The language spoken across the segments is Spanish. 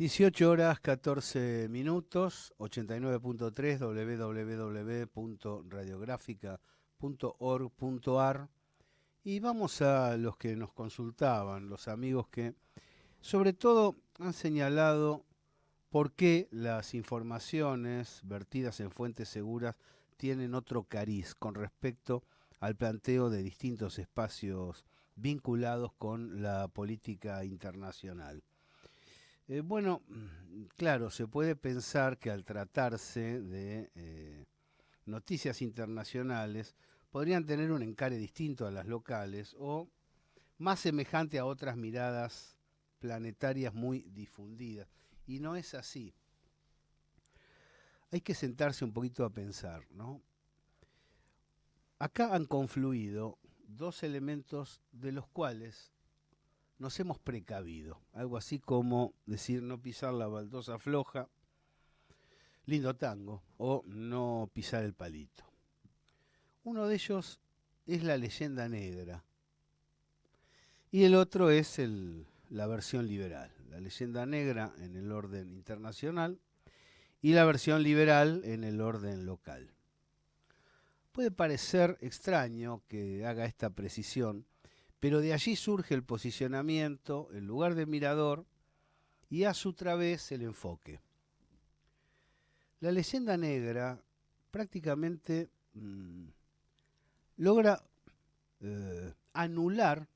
18 horas 14 minutos, 89.3 www.radiografica.org.ar. Y vamos a los que nos consultaban, los amigos que sobre todo han señalado por qué las informaciones vertidas en fuentes seguras tienen otro cariz con respecto al planteo de distintos espacios vinculados con la política internacional. Bueno, claro, se puede pensar que al tratarse de noticias internacionales podrían tener un encare distinto a las locales o más semejante a otras miradas planetarias muy difundidas. Y no es así. Hay que sentarse un poquito a pensar, ¿no? Acá han confluido dos elementos de los cuales nos hemos precavido. Algo así como decir no pisar la baldosa floja, lindo tango, o no pisar el palito. Uno de ellos es la leyenda negra y el otro es la versión liberal. La leyenda negra en el orden internacional y la versión liberal en el orden local. Puede parecer extraño que haga esta precisión, pero de allí surge el posicionamiento, el lugar de mirador y a su través el enfoque. La leyenda negra prácticamente logra anular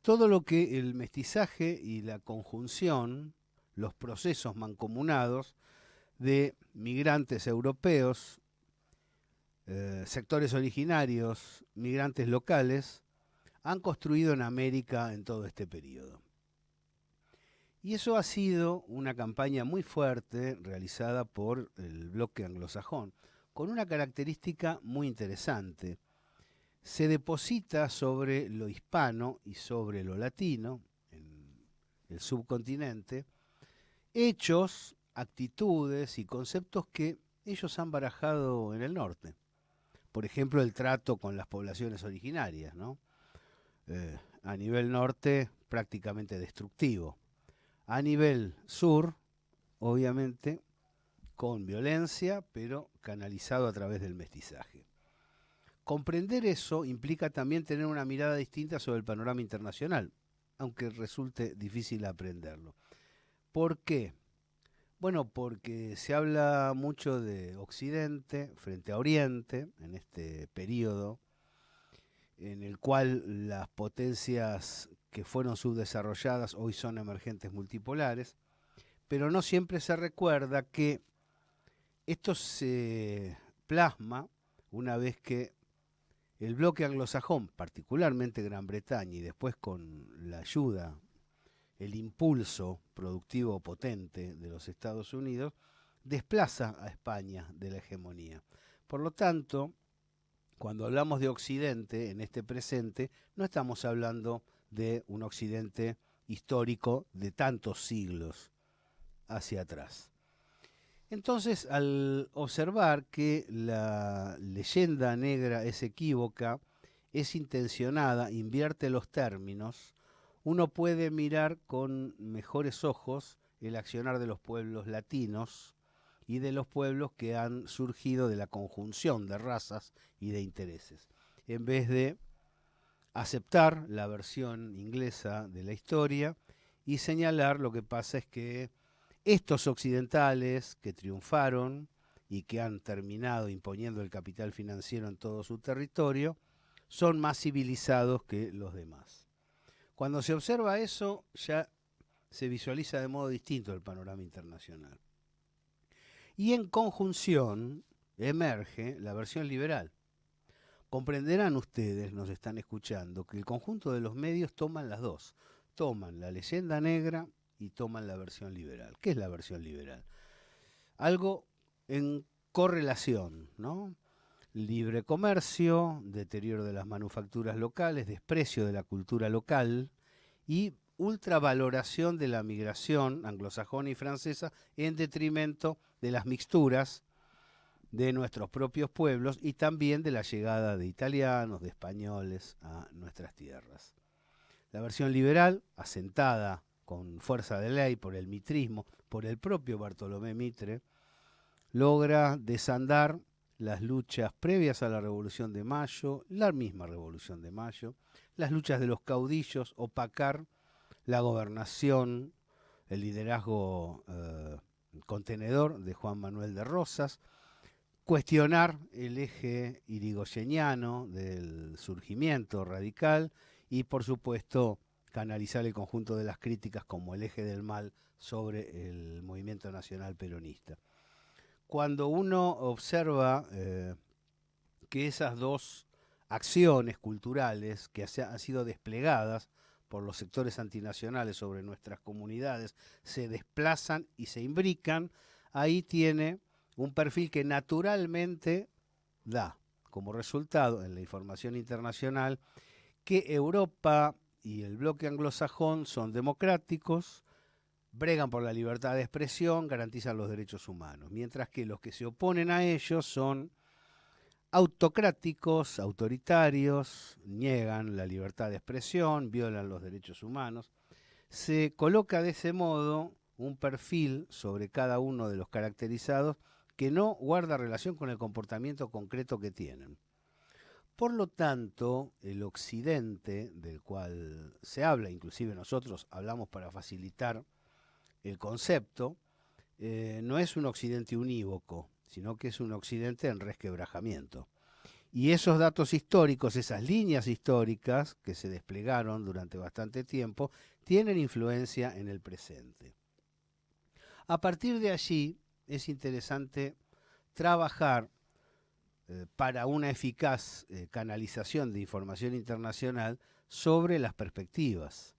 todo lo que el mestizaje y la conjunción, los procesos mancomunados de migrantes europeos, sectores originarios, migrantes locales, han construido en América en todo este periodo. Y eso ha sido una campaña muy fuerte realizada por el bloque anglosajón, con una característica muy interesante. Se deposita sobre lo hispano y sobre lo latino, en el subcontinente, hechos, actitudes y conceptos que ellos han barajado en el norte. Por ejemplo, el trato con las poblaciones originarias, ¿no? A nivel norte, prácticamente destructivo. A nivel sur, obviamente, con violencia, pero canalizado a través del mestizaje. Comprender eso implica también tener una mirada distinta sobre el panorama internacional, aunque resulte difícil aprenderlo. ¿Por qué? Bueno, porque se habla mucho de Occidente frente a Oriente en este periodo en el cual las potencias que fueron subdesarrolladas hoy son emergentes multipolares, pero no siempre se recuerda que esto se plasma una vez que el bloque anglosajón, particularmente Gran Bretaña, y después con la ayuda, el impulso productivo potente de los Estados Unidos, desplaza a España de la hegemonía. Por lo tanto, cuando hablamos de Occidente en este presente, no estamos hablando de un Occidente histórico de tantos siglos hacia atrás. Entonces, al observar que la leyenda negra es equívoca, es intencionada, invierte los términos, uno puede mirar con mejores ojos el accionar de los pueblos latinos y de los pueblos que han surgido de la conjunción de razas y de intereses, en vez de aceptar la versión inglesa de la historia y señalar lo que pasa es que estos occidentales que triunfaron y que han terminado imponiendo el capital financiero en todo su territorio, son más civilizados que los demás. Cuando se observa eso, ya se visualiza de modo distinto el panorama internacional. Y en conjunción emerge la versión liberal. Comprenderán ustedes, nos están escuchando, que el conjunto de los medios toman las dos. Toman la leyenda negra y toman la versión liberal. ¿Qué es la versión liberal? Algo en correlación, ¿no? Libre comercio, deterioro de las manufacturas locales, desprecio de la cultura local y ultravaloración de la migración anglosajona y francesa en detrimento de las mixturas de nuestros propios pueblos y también de la llegada de italianos, de españoles a nuestras tierras. La versión liberal, asentada con fuerza de ley, por el mitrismo, por el propio Bartolomé Mitre, logra desandar las luchas previas a la Revolución de Mayo, la misma Revolución de Mayo, las luchas de los caudillos, opacar la gobernación, el liderazgo contenedor de Juan Manuel de Rosas, cuestionar el eje irigoyeniano del surgimiento radical y, por supuesto, canalizar el conjunto de las críticas como el eje del mal sobre el movimiento nacional peronista. Cuando uno observa que esas dos acciones culturales que han sido desplegadas por los sectores antinacionales sobre nuestras comunidades se desplazan y se imbrican, ahí tiene un perfil que naturalmente da como resultado en la información internacional que Europa y el bloque anglosajón son democráticos, bregan por la libertad de expresión, garantizan los derechos humanos, mientras que los que se oponen a ellos son autocráticos, autoritarios, niegan la libertad de expresión, violan los derechos humanos. Se coloca de ese modo un perfil sobre cada uno de los caracterizados que no guarda relación con el comportamiento concreto que tienen. Por lo tanto, el occidente, del cual se habla, inclusive nosotros hablamos para facilitar el concepto, no es un occidente unívoco, sino que es un occidente en resquebrajamiento. Y esos datos históricos, esas líneas históricas que se desplegaron durante bastante tiempo, tienen influencia en el presente. A partir de allí es interesante trabajar para una eficaz canalización de información internacional sobre las perspectivas,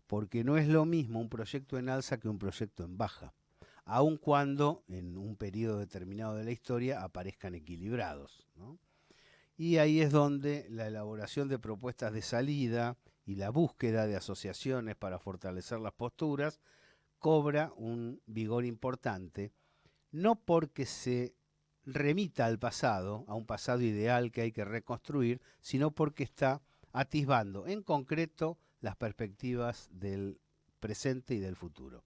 porque no es lo mismo un proyecto en alza que un proyecto en baja, aun cuando en un periodo determinado de la historia aparezcan equilibrados, ¿no? Y ahí es donde la elaboración de propuestas de salida y la búsqueda de asociaciones para fortalecer las posturas cobra un vigor importante, no porque se remita al pasado, a un pasado ideal que hay que reconstruir, sino porque está atisbando en concreto las perspectivas del presente y del futuro.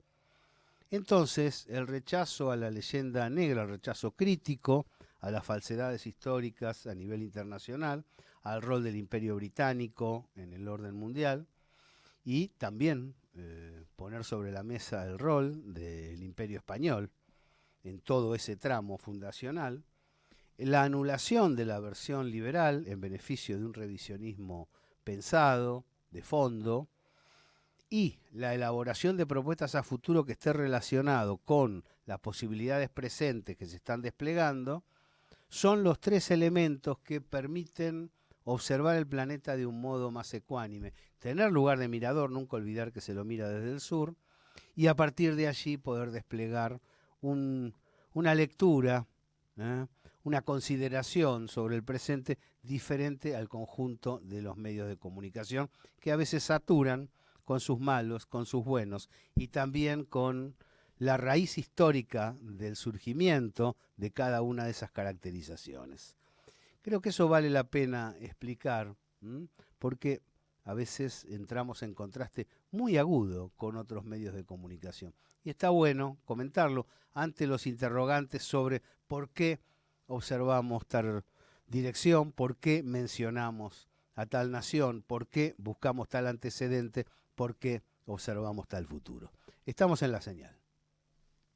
Entonces, el rechazo a la leyenda negra, el rechazo crítico a las falsedades históricas a nivel internacional, al rol del Imperio Británico en el orden mundial y también poner sobre la mesa el rol del Imperio Español en todo ese tramo fundacional, la anulación de la versión liberal en beneficio de un revisionismo pensado, de fondo, y la elaboración de propuestas a futuro que esté relacionado con las posibilidades presentes que se están desplegando, son los tres elementos que permiten observar el planeta de un modo más ecuánime, tener lugar de mirador, nunca olvidar que se lo mira desde el sur, y a partir de allí poder desplegar una lectura, una consideración sobre el presente diferente al conjunto de los medios de comunicación, que a veces saturan con sus malos, con sus buenos, y también con la raíz histórica del surgimiento de cada una de esas caracterizaciones. Creo que eso vale la pena explicar, porque a veces entramos en contraste muy agudo con otros medios de comunicación. Y está bueno comentarlo ante los interrogantes sobre por qué observamos tal dirección, por qué mencionamos a tal nación, por qué buscamos tal antecedente, por qué observamos tal futuro. Estamos en la señal.